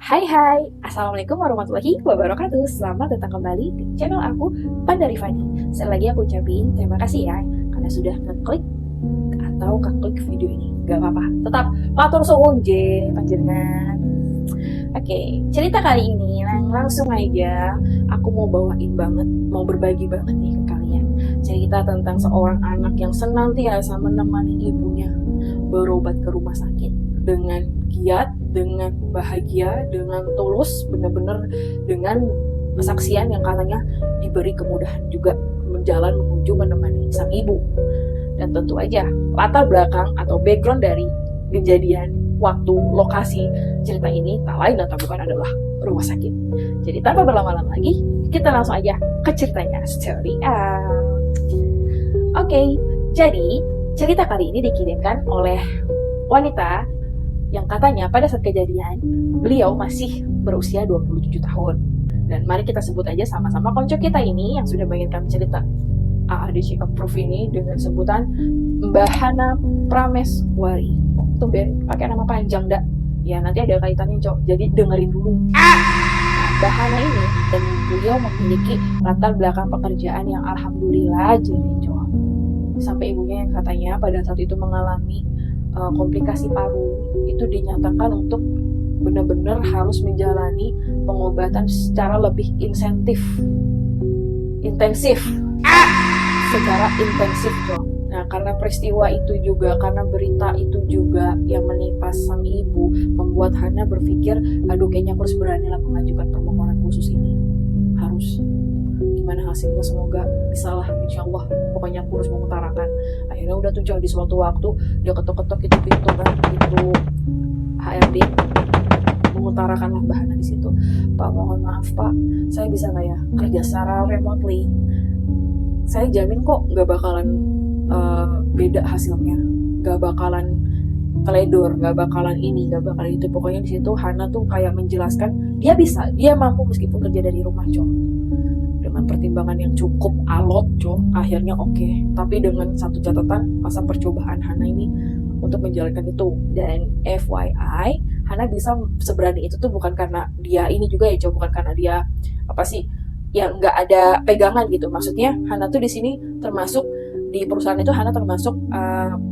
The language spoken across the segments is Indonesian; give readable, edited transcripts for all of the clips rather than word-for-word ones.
Hai, Assalamualaikum warahmatullahi wabarakatuh. Selamat datang kembali di channel aku, Panda Rifani. Sekali lagi aku ucapin terima kasih ya, karena sudah ngeklik atau keklik video ini. Gak apa-apa, tetap matur suwun je, panjenengan. Oke, cerita kali ini langsung aja aku mau bawain banget, mau berbagi banget nih ke kalian. Cerita tentang seorang anak yang senantiasa menemani ibunya berobat ke rumah sakit dengan giat, dengan bahagia, dengan tulus, benar-benar dengan kesaksian yang katanya diberi kemudahan juga menjalan menuju menemani sang ibu. Dan tentu aja latar belakang atau background dari kejadian waktu lokasi cerita ini tak lain dan tak bukan adalah rumah sakit. Jadi tanpa berlama-lama lagi, kita langsung aja ke ceritanya. Story out. Oke, jadi cerita kali ini dikirimkan oleh wanita yang katanya pada saat kejadian beliau masih berusia 27 tahun. Dan mari kita sebut aja sama-sama konco kita ini yang sudah mengirimkan cerita AADC Approve ini dengan sebutan Mbak Hana Prameswari. Tumben pakai nama panjang dak. Ya nanti ada kaitannya cok. Jadi dengerin dulu. Mbak Hana ini dan beliau memiliki latar belakang pekerjaan yang alhamdulillah jadi cok. Sampai ibunya yang katanya pada saat itu mengalami komplikasi paru itu dinyatakan untuk benar-benar harus menjalani pengobatan secara lebih intensif secara intensif dong. Nah karena peristiwa itu juga, karena berita itu juga yang menimpa sang ibu, membuat Hana berpikir, aduh kayaknya aku harus beranilah mengajukan permohonan khusus ini. Harus. Gimana hasilnya semoga bisa lah, insya Allah. Pokoknya aku harus mengutarakan. Akhirnya udah tuh di suatu waktu dia ketok-ketok itu pintu kan, itu HRD mengutarakanlah bahannya di situ. Pak mohon maaf Pak, saya bisa nggak ya kerja secara remotely? Saya jamin kok nggak bakalan beda hasilnya, nggak bakalan teledor, nggak bakalan ini, nggak bakalan itu. Pokoknya di situ Hana tuh kayak menjelaskan dia bisa, dia mampu meskipun kerja dari rumah cok. Dengan pertimbangan yang cukup alot cok, akhirnya oke. Tapi dengan satu catatan, masa percobaan Hana ini untuk menjalankan itu. Dan FYI, Hana bisa seberani itu tuh bukan karena dia ini juga ya cok, bukan karena dia apa sih yang nggak ada pegangan gitu. Maksudnya Hana tuh di sini termasuk di perusahaan itu Hana termasuk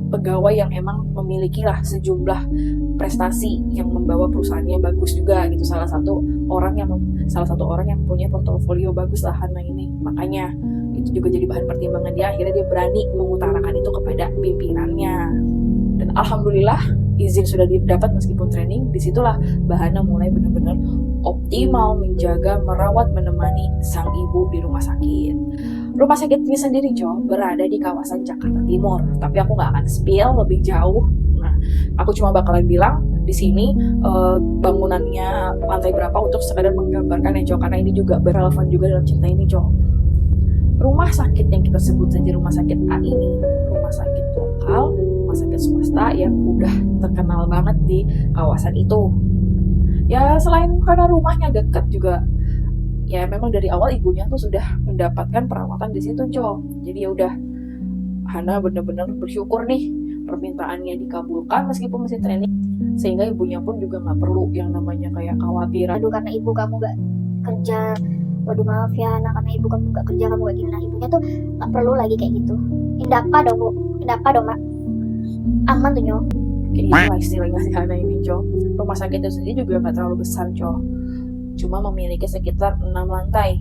pegawai yang emang memiliki lah sejumlah prestasi yang membawa perusahaannya bagus juga gitu. Salah satu orang yang punya portofolio bagus lah Hana ini. Makanya itu juga jadi bahan pertimbangan dia. Akhirnya dia berani mengutarakan itu kepada pimpinannya. Dan alhamdulillah izin sudah didapat meskipun training. Disitulah Mbak Hana mulai benar-benar optimal menjaga, merawat, menemani sang ibu di rumah sakit. Rumah sakit ini sendiri berada di kawasan Jakarta Timur. Tapi aku nggak akan spill lebih jauh. Nah, aku cuma bakalan bilang di sini bangunannya lantai berapa untuk sekadar menggambarkan ya karena ini juga berrelevan juga dalam cerita ini Rumah sakit yang kita sebut saja rumah sakit A ini, rumah sakit lokal, rumah sakit swasta yang udah terkenal banget di kawasan itu. Ya selain karena rumahnya dekat juga, ya memang dari awal ibunya tuh sudah mendapatkan perawatan di situ Jadi ya udah Hana benar-benar bersyukur nih permintaannya dikabulkan meskipun masih training, sehingga ibunya pun juga nggak perlu yang namanya kayak khawatir. Aduh karena ibu kamu nggak kerja, waduh maaf ya anak, karena ibu kamu nggak kerja kamu kayak gini. Nah ibunya tuh nggak perlu lagi kayak gitu. Indapa dong bu, indapa dong mak, aman tuh nyoh. Kayak gitu lah istilahnya si Hana ini Rumah sakit itu sendiri juga nggak terlalu besar cuma memiliki sekitar 6 lantai.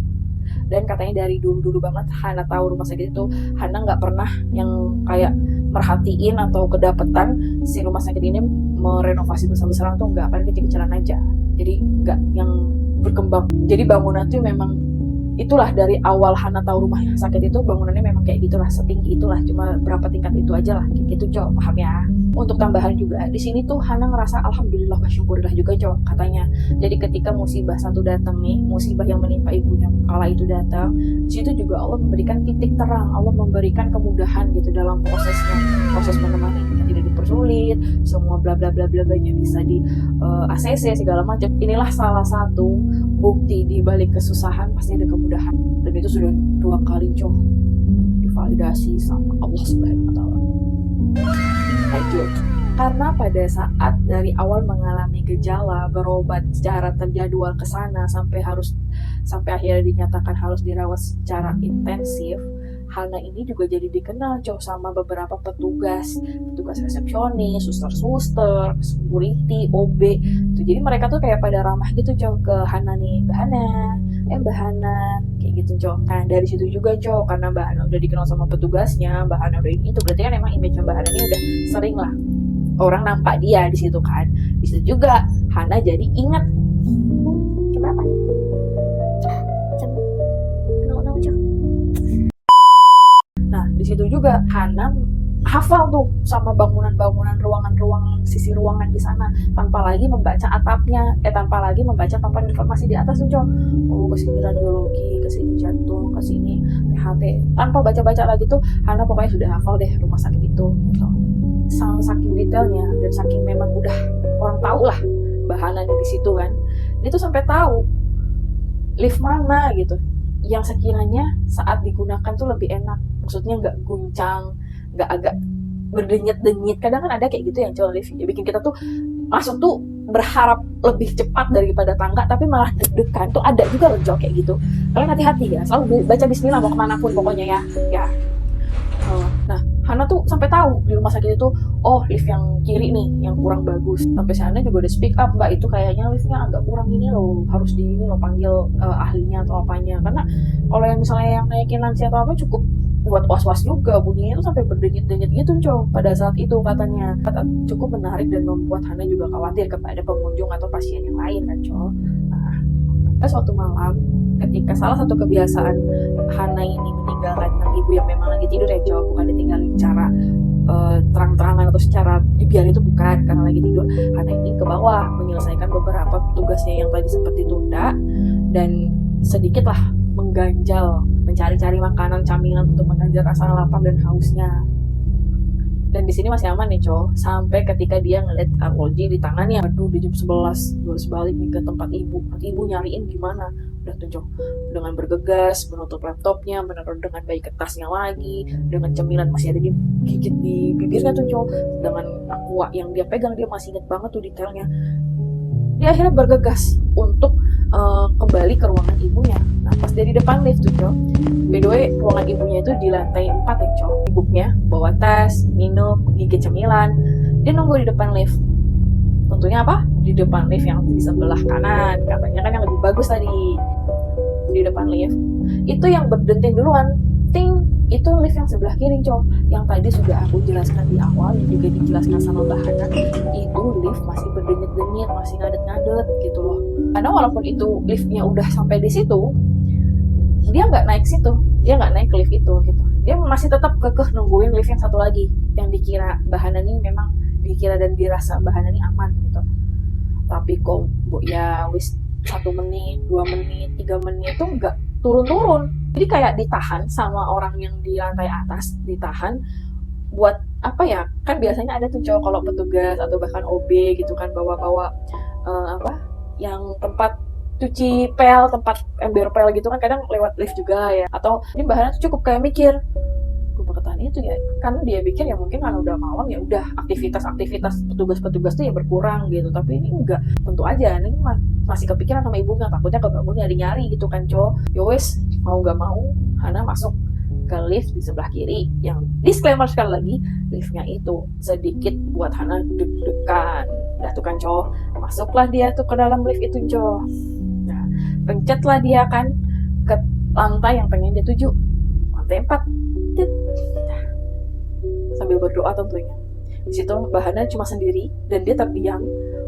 Dan katanya dari dulu banget Hana tahu rumah sakit itu, Hana nggak pernah yang kayak merhatiin atau kedapetan si rumah sakit ini merenovasi besar-besaran tuh nggak, paling kecil-kecilan aja. Jadi nggak yang berkembang. Jadi bangunan tuh memang itulah dari awal Hana tahu rumah sakit itu bangunannya memang kayak gitulah, setinggi itulah, cuma berapa tingkat itu aja lah gitu paham ya. Untuk tambahan juga di sini tuh Hana ngerasa alhamdulillah bersyukurlah juga katanya. Jadi ketika musibah satu datang nih, musibah yang menimpa ibunya kala itu datang, di situ juga Allah memberikan titik terang, Allah memberikan kemudahan gitu dalam prosesnya, proses menemani tidak dipersulit, semua bla bla bla bla nya bisa di ACC segala macam. Inilah salah satu bukti di balik kesusahan pasti ada kemudahan, dan itu sudah 2 kali divalidasi sama Allah Subhanahu wa taala. Lanjut. Karena pada saat dari awal mengalami gejala, berobat secara terjadwal ke sana sampai akhirnya dinyatakan harus dirawat secara intensif, Hana ini juga jadi dikenal sama beberapa petugas resepsionis, suster, security, OB. Jadi mereka tuh kayak pada ramah gitu ke Hana nih, Mbak Hana, kayak gitu Nah dari situ juga karena Mbak Hana udah dikenal sama petugasnya, Mbak Hana udah ini, itu berarti kan emang image Mbak Hana ini udah sering lah orang nampak dia di situ kan. Di situ juga Hana jadi ingat. Jam berapa nih? Jam 00 Jo. Nah di situ juga Hana hafal tuh sama bangunan-bangunan, ruangan-ruangan, sisi ruangan di sana, tanpa lagi membaca atapnya, tanpa lagi membaca papan informasi di atas tuh oh kesini radiologi, kesini jantung, kesini THT, tanpa baca-baca lagi tuh Hana pokoknya sudah hafal deh rumah sakit itu gitu. Saking detailnya dan saking memang udah orang tahu lah bahannya di situ kan, dia tuh sampai tahu lift mana gitu yang sekiranya saat digunakan tuh lebih enak, maksudnya nggak guncang, nggak agak berdenyit-denyit. Kadang kan ada kayak gitu yang lift ya bikin kita tuh masuk tuh berharap lebih cepat daripada tangga, tapi malah deg-degan tuh ada juga loh kayak gitu. Kalian hati-hati ya, selalu baca bismillah mau kemanapun pokoknya ya. Nah Hana tuh sampai tahu di rumah sakit itu, oh lift yang kiri nih yang kurang bagus. Sampai Hana juga udah speak up, Mbak itu kayaknya liftnya agak kurang ini loh, harus di ini loh panggil ahlinya atau apanya. Karena kalau yang misalnya yang naikin lansia atau apa cukup buat was-was juga, bunyinya itu sampai berdenyit-denyit gitu pada saat itu katanya. Cukup menarik dan membuat Hana juga khawatir kepada pengunjung atau pasien yang lain kan Nah suatu malam ketika salah satu kebiasaan Hana ini meninggalkan ibu yang memang lagi tidur ya bukan ditinggalin secara terang-terangan atau secara dibiarin, itu bukan, karena lagi tidur. Hana ini ke bawah menyelesaikan beberapa tugasnya yang tadi sempat ditunda dan sedikitlah mengganjal, mencari-cari makanan camilan untuk mengganjal rasa lapar dan hausnya. Dan di sini masih aman nih sampai ketika dia ngeliat arloji di tangannya. Aduh di jam 11 gue harus balik nih ke tempat ibu. Nanti ibu nyariin gimana. Udah tuh dengan bergegas menutup laptopnya, menaruh dengan bayi kertasnya lagi, dengan cemilan masih ada di gigit di bibirnya tuh dengan aqua yang dia pegang, dia masih inget banget tuh detailnya. Dia akhirnya bergegas untuk kembali ke ruangan ibunya. Nah pas dia di depan lift tuh by the way ruangan ibunya itu di lantai 4 ya Ibunya bawa tas, minum, gigit cemilan. Dia nunggu di depan lift. Tentunya apa? Di depan lift yang di sebelah kanan. Katanya kan yang lebih bagus tadi. Di depan lift. Itu yang berdenting duluan. Ting! Itu lift yang sebelah kiri Yang tadi sudah aku jelaskan di awal, yang juga dijelaskan sama Mbak Hana. Itu lift masih berdenyit-denyit, masih ngadet-ngadet gitu loh. Karena walaupun itu liftnya udah sampai di situ, dia nggak naik situ, dia nggak naik ke lift itu gitu. Dia masih tetap kekeh nungguin lift yang satu lagi, yang dikira Mbak Hana ini memang dikira dan dirasa Mbak Hana ini aman gitu. Tapi kok ya wis 1 menit, 2 menit, 3 menit itu nggak turun-turun. Jadi kayak ditahan sama orang yang di lantai atas, ditahan buat apa ya? Kan biasanya ada tuh kalau petugas atau bahkan OB gitu kan bawa-bawa yang tempat cuci pel, tempat ember pel gitu kan kadang lewat lift juga ya. Atau ini Mbak Hana tuh cukup kayak mikir, gue berkatan itu ya. Karena dia pikir ya mungkin karena udah malam ya udah aktivitas petugas-petugas tuh ya berkurang gitu. Tapi ini enggak, tentu aja ini masih kepikiran sama ibunya, takutnya kebangun nyari-nyari gitu kan Yowes mau gak mau Hana masuk ke lift di sebelah kiri, yang disclaimer sekali lagi liftnya itu sedikit buat Hana deg-degan. Udah tuh kan masuklah dia tuh ke dalam lift itu nah pencetlah dia kan ke lantai yang pengen dia tuju, lantai 4. Sambil berdoa tentunya. Di situ Mbak Hana cuma sendiri dan dia terdiam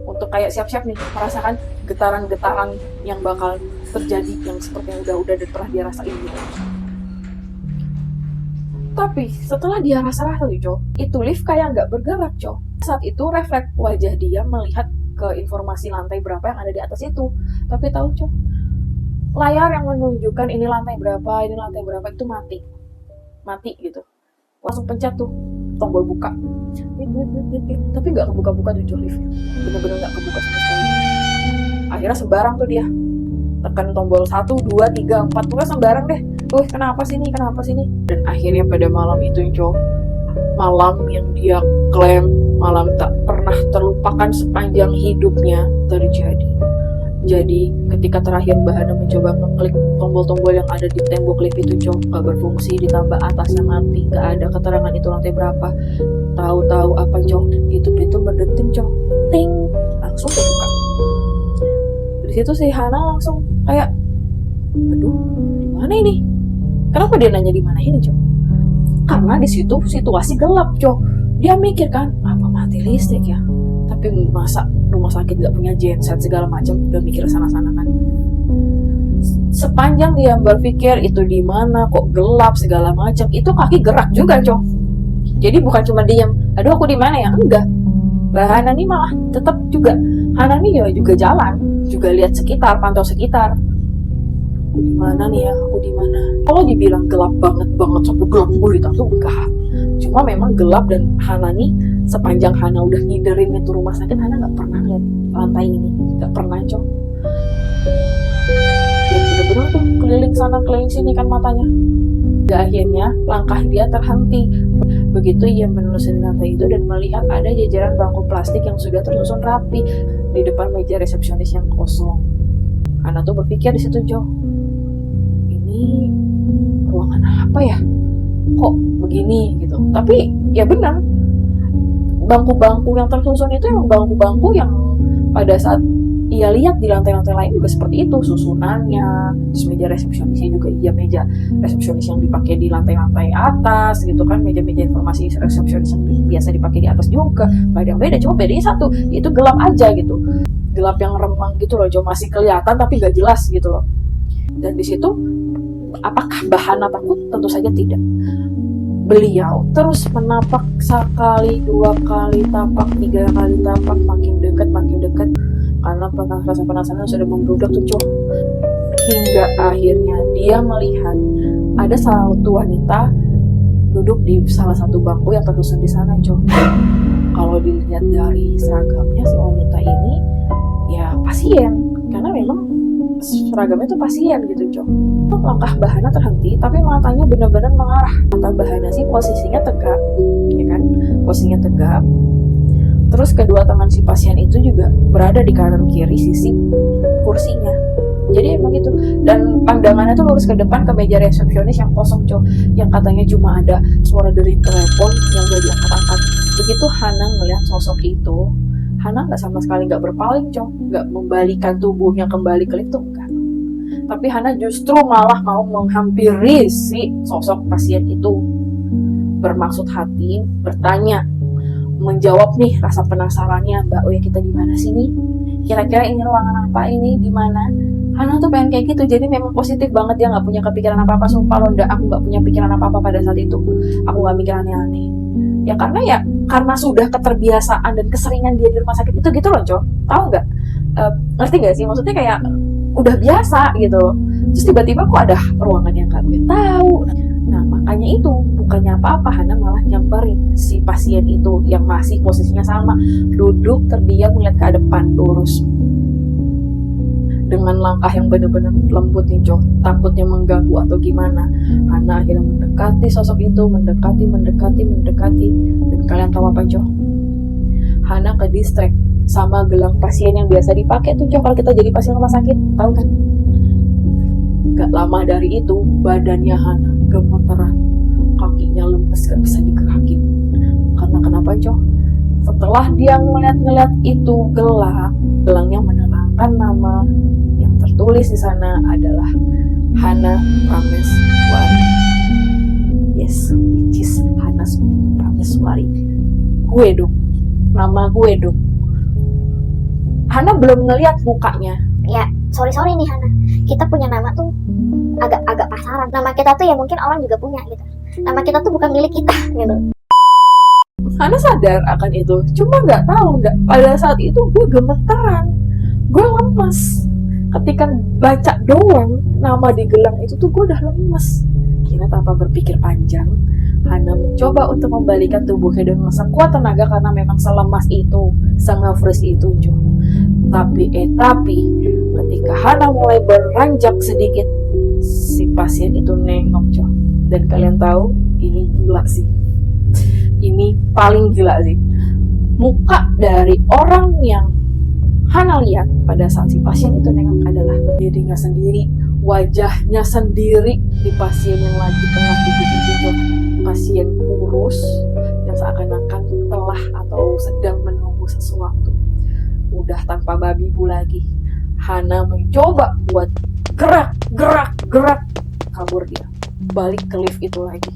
untuk kayak siap-siap nih merasakan getaran-getaran yang bakal terjadi, yang seperti yang udah pernah dia rasain gitu. Tapi setelah dia rasa-rasa itu lift kayak nggak bergerak Saat itu refleks wajah dia melihat ke informasi lantai berapa yang ada di atas itu. Tapi tahu layar yang menunjukkan ini lantai berapa itu mati gitu. Langsung pencet tuh tombol buka, tapi nggak kebuka-buka tuh liftnya, bener-bener nggak kebuka sama sekali. Akhirnya sembarang tuh dia tekan tombol 1, 2, 3, 4, pokoknya sembarang deh. Kenapa sini? Dan akhirnya pada malam itu malam yang dia klaim malam tak pernah terlupakan sepanjang hidupnya terjadi. Jadi ketika terakhir Mbak Hana mencoba mengklik tombol-tombol yang ada di tembok lift itu, Cok, gak berfungsi, ditambah atasnya mati, gak ada keterangan itu lantai berapa. Tahu-tahu apa, Cok? Itu pintu berdenting, Cok, ting, langsung kebuka. Di situ si Hana langsung kayak, aduh, di mana ini? Kenapa dia nanya di mana ini, Cok? Karena di situ situasi gelap, Cok. Dia mikir kan, apa mati listrik ya? Tapi masa rumah sakit gak punya genset segala macam, udah mikir sana-sana kan. Sepanjang dia berpikir itu di mana, kok gelap segala macam, itu kaki gerak juga, Cok. Jadi bukan cuma diam, aduh aku di mana ya? Enggak. Mbak Hana nih malah tetap juga, Hana nih ya juga jalan, juga lihat sekitar, pantau sekitar. Aku di mana nih ya? Aku di mana? Kalau dibilang gelap banget sampai gelap gulita tuh enggak. Cuma memang gelap, dan Hana nih sepanjang Hana udah ngiderin itu rumah sakit, Hana nggak pernah lihat lantai ini, nggak pernah, Cok. Dia bener-bener tuh keliling sana keliling sini kan matanya. Dan akhirnya langkah dia terhenti. Begitu ia menelusuri lantai itu dan melihat ada jajaran bangku plastik yang sudah tersusun rapi di depan meja resepsionis yang kosong. Hana tuh berpikir di situ, Cok, ini ruangan apa ya? Kok begini gitu. Tapi ya benar, bangku-bangku yang tersusun itu emang bangku-bangku yang pada saat ia lihat di lantai-lantai lain juga seperti itu susunannya. Terus meja resepsionisnya juga iya meja resepsionis yang dipakai di lantai-lantai atas gitu kan, meja-meja informasi resepsionis yang biasa dipakai di atas juga. Gak ada yang beda, cuma bedanya satu, itu gelap aja gitu, gelap yang remang gitu loh, cuma masih kelihatan tapi gak jelas gitu loh. Dan di situ apakah Mbak Hana takut? Tentu saja tidak. Beliau terus menapak sekali, dua kali tapak, tiga kali tapak, makin dekat karena rasa penasaran sudah membludak tuh, Cok. Hingga akhirnya dia melihat ada satu wanita duduk di salah satu bangku yang tersusun di sana, Cok. Kalau dilihat dari seragamnya si wanita ini ya pasien, karena memang seragamnya itu pasien gitu, Cok. Langkah Mbak Hana terhenti, tapi matanya benar-benar mengarah. Mata Mbak Hana sih posisinya tegak, ya kan? Posisinya tegak. Terus kedua tangan si pasien itu juga berada di kanan kiri sisi kursinya. Jadi emang gitu. Dan pandangannya tuh lurus ke depan ke meja resepsionis yang kosong, Cok. Yang katanya cuma ada suara dari telepon yang gak diangkat-angkat. Begitu Hana melihat sosok itu, Hana nggak sama sekali nggak berpaling, Cok. Nggak membalikan tubuhnya kembali ke lift, enggak. Tapi Hana justru malah mau menghampiri si sosok pasien itu. Bermaksud hati bertanya, menjawab nih rasa penasarannya, Mbak, oh ya kita di mana sih nih? Kira-kira ini ruangan apa ini? Di mana? Hana tuh pengen kayak gitu, jadi memang positif banget, dia nggak punya kepikiran apa-apa. Sumpah loh, aku nggak punya pikiran apa-apa pada saat itu. Aku nggak mikir aneh-aneh. Ya karena sudah keterbiasaan dan keseringan dia di rumah sakit itu gitu loh, Cok. Tahu nggak? Ngerti nggak sih? Maksudnya kayak udah biasa gitu. Terus tiba-tiba kok ada ruangan yang nggak gue tahu. Nah makanya itu bukannya apa-apa, Hana malah nyamperin si pasien itu yang masih posisinya sama, duduk terdiam melihat ke depan lurus dengan langkah yang benar-benar lembut nih, Cok. Takutnya mengganggu atau gimana. Hana akhirnya mendekati sosok itu, mendekati. Dan kalian tahu apa, Cok? Hana ke distract sama gelang pasien yang biasa dipakai tuh, Cok, kalau kita jadi pasien rumah sakit, tahu kan? Gak lama dari itu badannya Hana gemeteran, kakinya lemes, gak bisa digerakin. Karena kenapa, Cok? Setelah dia ngeliat itu gelangnya menerangkan nama yang tertulis di sana adalah Hana Prameswari. Yes, which is Hana Prameswari. Nama gue dong. Hana belum ngeliat mukanya. Ya, sorry nih Hana, kita punya nama tuh agak pasaran. Nama kita tuh ya mungkin orang juga punya gitu. Nama kita tuh bukan milik kita gitu. Hana sadar akan itu, cuma nggak tahu pada saat itu gue gemeteran, gue lemes. Ketika baca doang nama di gelang itu tuh gue udah lemes. Kira tanpa berpikir panjang, Hana mencoba untuk membalikan tubuhnya dengan sekuat tenaga karena memang selemas itu, se-nge-freeze itu, Cok. Tapi ketika Hana mulai beranjak sedikit, si pasien itu nengok, Cok. Dan kalian tahu, ini gila sih. Ini paling gila sih. muka dari orang yang Hana lihat pada saat si pasien itu nengok adalah dirinya sendiri, wajahnya sendiri di pasien yang lagi tengah duduk itu, pasien kurus yang seakan-akan telah atau sedang menunggu sesuatu. Udah tanpa babi bu lagi, Hana mencoba buat gerak, kabur dia, balik ke lift itu lagi.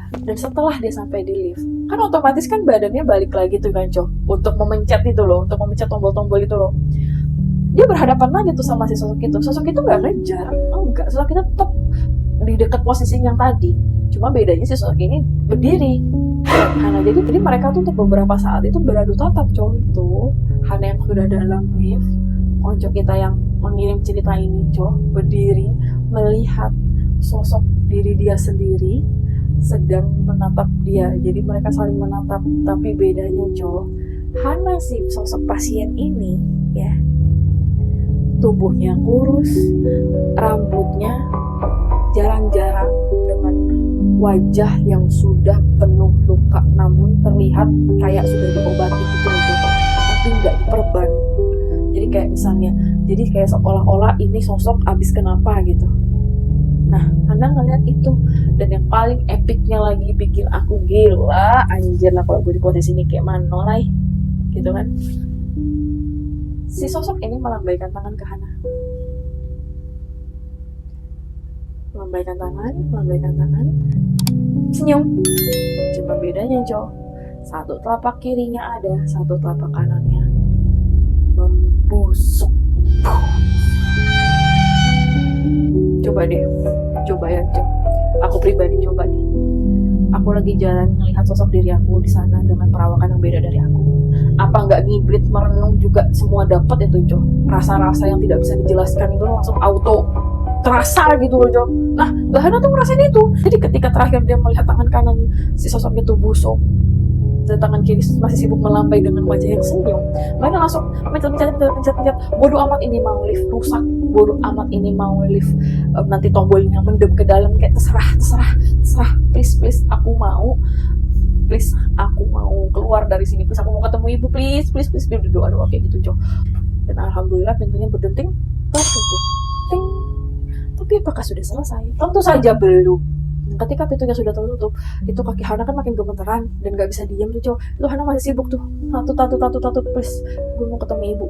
Dan setelah dia sampai di lift, kan otomatis kan badannya balik lagi tuh kan Cok, untuk memencet itu loh, untuk memencet tombol-tombol itu loh. Dia berhadapan lagi tuh sama si sosok itu. Sosok itu gak ngejar, enggak, sosok itu tetap di dekat posisi yang tadi. Cuma bedanya si sosok ini berdiri. Hana jadi mereka tuh untuk beberapa saat itu beradu tatap Cok. Itu Hana yang sudah dalam lift, konco kita yang mengirim cerita ini Cok, berdiri melihat sosok diri dia sendiri sedang menatap dia. Jadi mereka saling menatap, tapi bedanya Hana si sosok pasien ini ya, tubuhnya kurus, rambutnya jarang-jarang, dengan wajah yang sudah penuh luka namun terlihat kayak sudah diobati gitu loh, tapi nggak diperban. Jadi kayak misalnya, jadi kayak seolah-olah ini sosok abis kenapa gitu. Nah, Hana ngeliat itu, dan yang paling epicnya lagi bikin aku gila, anjir lah kalau gue di posisi ini kayak mana lah, gitu kan. Si sosok ini melambaikan tangan ke Hana. Melambaikan tangan, senyum. Cuma bedanya satu telapak kirinya ada, satu telapak kanannya membusuk. Coba ya, aku pribadi coba deh. Aku lagi jalan melihat sosok diri aku di sana dengan perawakan yang beda dari aku. Apa nggak ngibrit merenung juga semua dapat itu rasa-rasa yang tidak bisa dijelaskan itu langsung auto terasa gitu loh Nah, Hana tuh ngerasain itu. Jadi ketika terakhir dia melihat tangan kanan si sosok itu busuk dan tangan kiri masih sibuk melambai dengan wajah yang senyum, mereka langsung mencet, bodoh amat ini mau lift rusak, bodoh amat ini mau lift nanti tombolnya mendem ke dalam, kayak terserah, please aku mau keluar dari sini, please aku mau ketemu ibu, please dia berdoa kayak gitu dan alhamdulillah pintunya berdenting tertutup. Ting. Tapi apakah sudah selesai? Tentu saja belum. Ketika pintunya sudah tertutup, itu kaki Hana kan makin gemeteran dan gak bisa diam tuh itu Hana masih sibuk tuh, tatu, please gue mau ketemu ibu.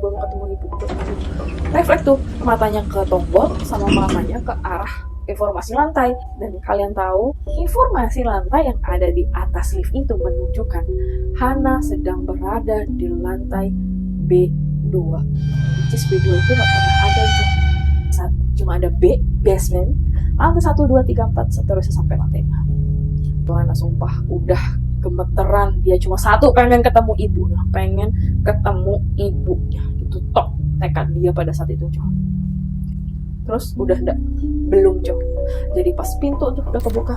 Refleks tuh matanya ke tombol sama mamanya ke arah informasi lantai, dan kalian tahu informasi lantai yang ada di atas lift itu menunjukkan Hana sedang berada di lantai B2. Which is B2 itu gak pernah ada cuma ada B, basement, lantai 1, 2, 3, 4, seterusnya sampai lantai 6. Hana sumpah udah gemeteran, dia cuma satu, pengen ketemu ibunya. Itu tok tekad dia pada saat itu Terus udah belum jadi pas pintu tuh udah kebuka,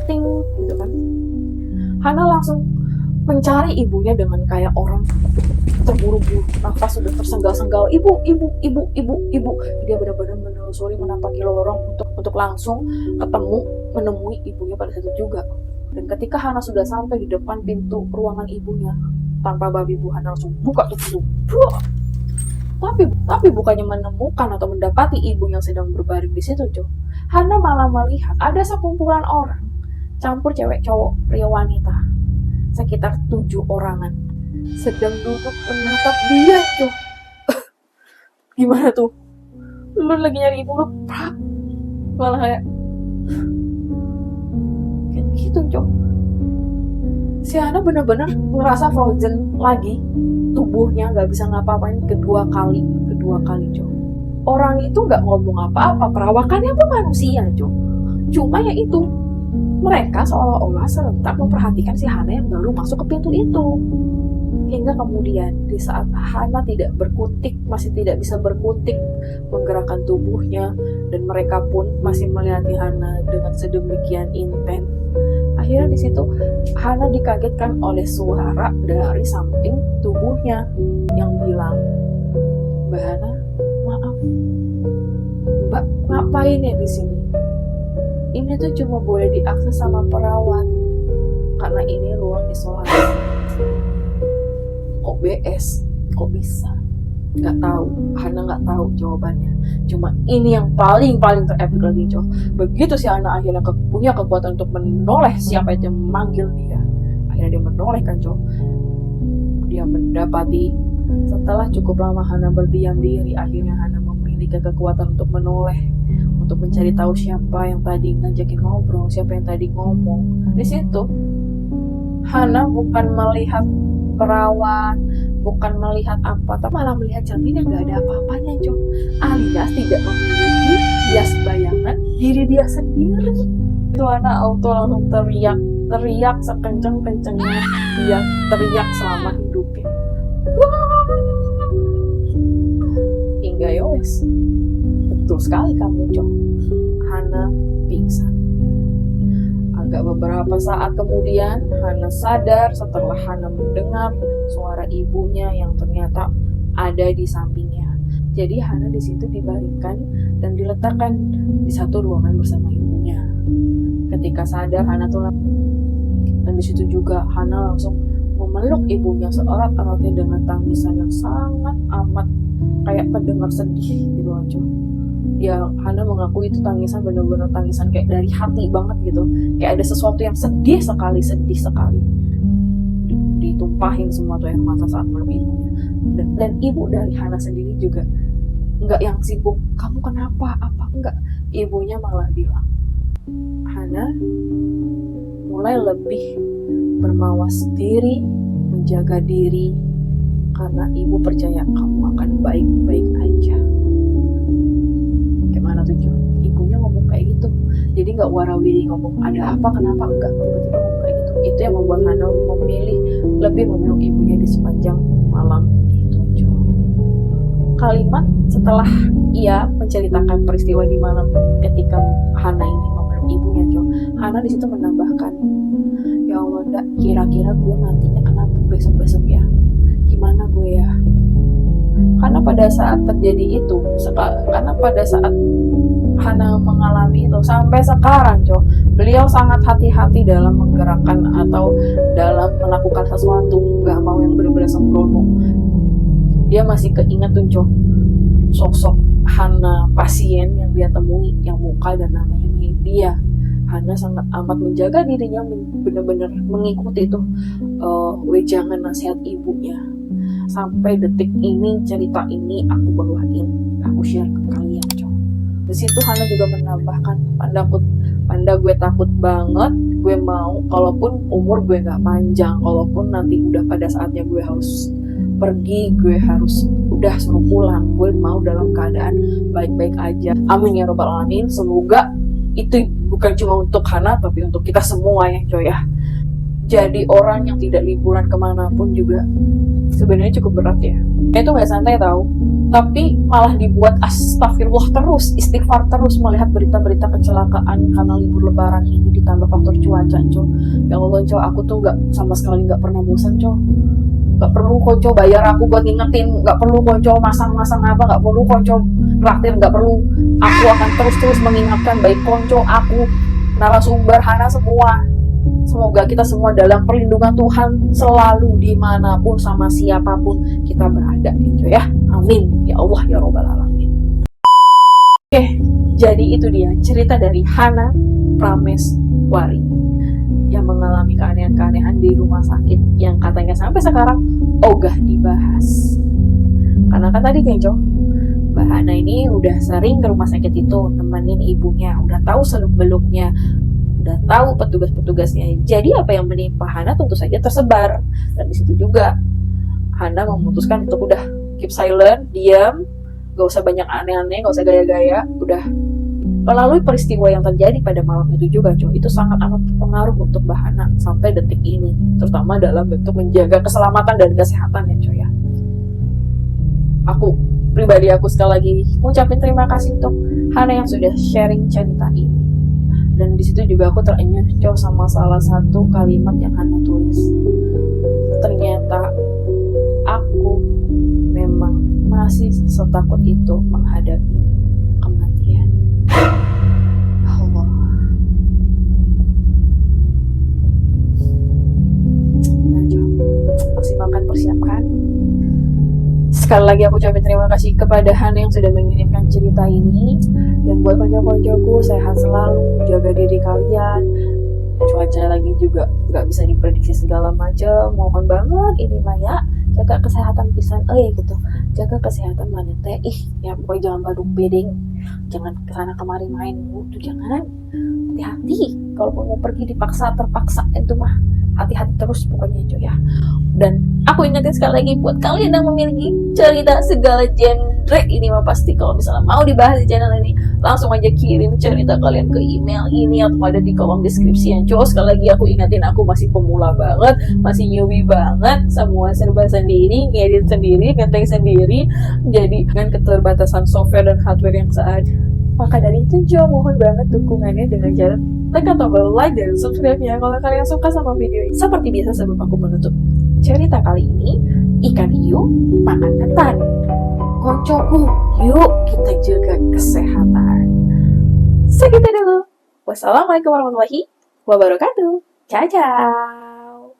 ting gitu kan, Hana langsung mencari ibunya dengan kayak orang terburu-buru, nafas sudah tersenggal-senggal, ibu. Dia benar-benar menelusuri, menapaki lorong untuk langsung menemui ibunya pada saat itu juga. Dan ketika Hana sudah sampai di depan pintu ruangan ibunya, tanpa babi bu, Hana langsung buka tuh pintu. Tapi bukannya menemukan atau mendapati ibu yang sedang berbaring di situ, Hana malah melihat ada sekumpulan orang, campur cewek cowok, pria wanita, sekitar 7 orangan, sedang duduk menatap dia, Gimana tuh? Lu lagi nyari ibu lu, malah kayak gitu, Si Hana benar-benar merasa frozen lagi, tubuhnya nggak bisa ngapa-ngapain kedua kali, Orang itu nggak ngomong apa-apa, perawakannya pun manusia, Cuma ya itu, mereka seolah-olah serentak memperhatikan si Hana yang baru masuk ke pintu itu. Hingga kemudian di saat Hana masih tidak bisa berkutik menggerakkan tubuhnya, dan mereka pun masih melihat Hana dengan sedemikian intens. Akhirnya di situ Hana dikagetkan oleh suara dari samping tubuhnya yang bilang, "Mbak Hana, maaf, Mbak ngapain ya di sini? Ini tuh cuma boleh diakses sama perawat karena ini ruang isolasi." BS. Kok bisa? Nggak tahu. Hana nggak tahu jawabannya. Cuma ini yang paling terepik lagi, Cok. Begitu si Hana akhirnya punya kekuatan untuk menoleh siapa yang memanggil dia. Akhirnya dia menoleh kan, Cok. Dia mendapati setelah cukup lama Hana berdiam diri, akhirnya Hana memiliki kekuatan untuk menoleh, untuk mencari tahu siapa yang tadi ngajakin ngobrol, siapa yang tadi ngomong. Di situ Hana bukan melihat perawan, bukan melihat apa, tapi malah melihat cermin yang gak ada apa-apanya, Cok. Alias tidak memiliki bias bayangan diri dia sendiri. Itu Hana auto langsung teriak sekenceng-kencengnya dia teriak selama hidupnya. Hingga yowes, betul sekali kamu, Cok. Hana pingsan. Agak beberapa saat kemudian Hana sadar setelah Hana mendengar suara ibunya yang ternyata ada di sampingnya. Jadi Hana di situ dibaringkan dan diletakkan di satu ruangan bersama ibunya. Ketika sadar Hana tuh, dan di situ juga Hana langsung memeluk ibunya seerat-eratnya dengan tangisan yang sangat amat kayak terdengar sedih gitu aja. Ya Hana mengaku itu tangisan benar-benar tangisan kayak dari hati banget gitu, kayak ada sesuatu yang sedih sekali ditumpahin semua tuh air mata saat meluk ibunya. Dan ibu dari Hana sendiri juga nggak yang sibuk kamu kenapa apa, enggak. Ibunya malah bilang, Hana mulai lebih bermawas diri, menjaga diri, karena ibu percaya kamu akan baik-baik aja. Gimana tuh, Jo? Ibunya ngomong kayak gitu. Jadi gak warawiri ngomong ada apa, kenapa, enggak. Tiba-tiba ngomong kayak gitu. Itu yang membuat Hana lebih memeluk ibunya di sepanjang malam itu, Jo. Kalimat setelah ia menceritakan peristiwa di malam ketika Hana ini memeluk ibunya, Jo, Hana di situ menambahkan, ya Allah, ndak, kira-kira gue matinya kenapa besok-besok ya? Gimana gue ya? Karena pada saat terjadi itu, karena pada saat Hana mengalami itu sampai sekarang, Jo, beliau sangat hati-hati dalam menggerakkan atau dalam melakukan sesuatu, gak mau yang benar-benar sembrono. Dia masih keinget tuh, Jo, sosok Hana pasien yang dia temui, yang muka dan namanya mirip dia. Hana sangat amat menjaga dirinya, benar-benar mengikuti itu wejangan nasihat ibunya. Sampai detik ini, cerita ini aku bawain, aku share ke kalian, Cok. Di situ Hana juga menambahkan, Panda gue takut banget, gue mau, kalaupun umur gue gak panjang, kalaupun nanti udah pada saatnya gue harus pergi, gue harus udah suruh pulang, gue mau dalam keadaan baik-baik aja. Amin ya robbal alamin. Semoga itu bukan cuma untuk Hana, tapi untuk kita semua ya, Cok ya. Jadi orang yang tidak liburan kemanapun juga sebenarnya cukup berat ya. Itu nggak santai tahu, tapi malah dibuat astagfirullah terus, istighfar terus melihat berita-berita kecelakaan karena libur lebaran ini ditambah faktor cuaca, Co. Ya Allah, Co, aku tuh sama sekali nggak pernah bosan, Co. Nggak perlu kok, Co, bayar aku buat ngingetin, nggak perlu kok, Co, masang-masang apa, nggak perlu kok, Co, traktir, nggak perlu. Aku akan terus mengingatkan baik konco, aku, narasumber, Hana semua. Semoga kita semua dalam perlindungan Tuhan selalu dimanapun sama siapapun kita berada gitu ya. Amin ya Allah ya robbal alamin. Oke, jadi itu dia cerita dari Hana Prameswari yang mengalami keanehan-keanehan di rumah sakit yang katanya sampai sekarang ogah dibahas. Karena kan tadi Kenco, Mbak Hana ini udah sering ke rumah sakit itu nemenin ibunya, udah tahu seluk-beluknya, udah tahu petugas-petugasnya. Jadi apa yang menimpa Hana tentu saja tersebar. Dan di situ juga Hana memutuskan untuk udah keep silent, diam, gak usah banyak aneh-aneh, gak usah gaya-gaya. Udah melalui peristiwa yang terjadi pada malam itu juga, coy, itu sangat amat berpengaruh untuk Mbak Hana sampai detik ini, terutama dalam bentuk menjaga keselamatan dan kesehatan ya, coy ya. Aku pribadi sekali lagi ngucapin terima kasih untuk Hana yang sudah sharing cerita ini. Dan di situ juga aku terenyuh sama salah satu kalimat yang Hana tulis. Ternyata aku memang masih setakut itu menghadapi kematian. Allah. Nah, Jo, maksimalkan persiapkan Sekali lagi aku ucapin terima kasih kepada Hana yang sudah mengirimkan cerita ini. Dan buat konco-koncoku, sehat selalu, jaga diri kalian. Cuaca lagi juga nggak bisa diprediksi segala macam. Mohon banget ini Maya, jaga kesehatan pisan gitu. Jaga kesehatan mana teh. Ya pokoknya jangan badung bedeng. Jangan kesana kemari main tuh, jangan. Hati-hati kalau mau pergi dipaksa terpaksa itu mah. Hati-hati terus pokoknya cuy ya. Dan aku ingetin sekali lagi buat kalian yang memiliki cerita segala genre ini mah pasti kalau misalnya mau dibahas di channel ini langsung aja kirim cerita kalian ke email ini atau ada di kolom deskripsi yang cowok. Sekali lagi aku ingetin aku masih pemula banget, masih newbie banget, semua serba sendiri, ngedit sendiri, ngeteng sendiri, jadi dengan keterbatasan software dan hardware yang seadanya. Maka dari itu Jo, mohon banget dukungannya dengan cara tekan tombol like dan subscribe-nya kalau kalian suka sama video ini. Seperti biasa sebelum aku menutup cerita kali ini, ikan hiu makan ketan. Koncoku, yuk kita jaga kesehatan. Segitu dulu. Wassalamualaikum warahmatullahi wabarakatuh. Ciao.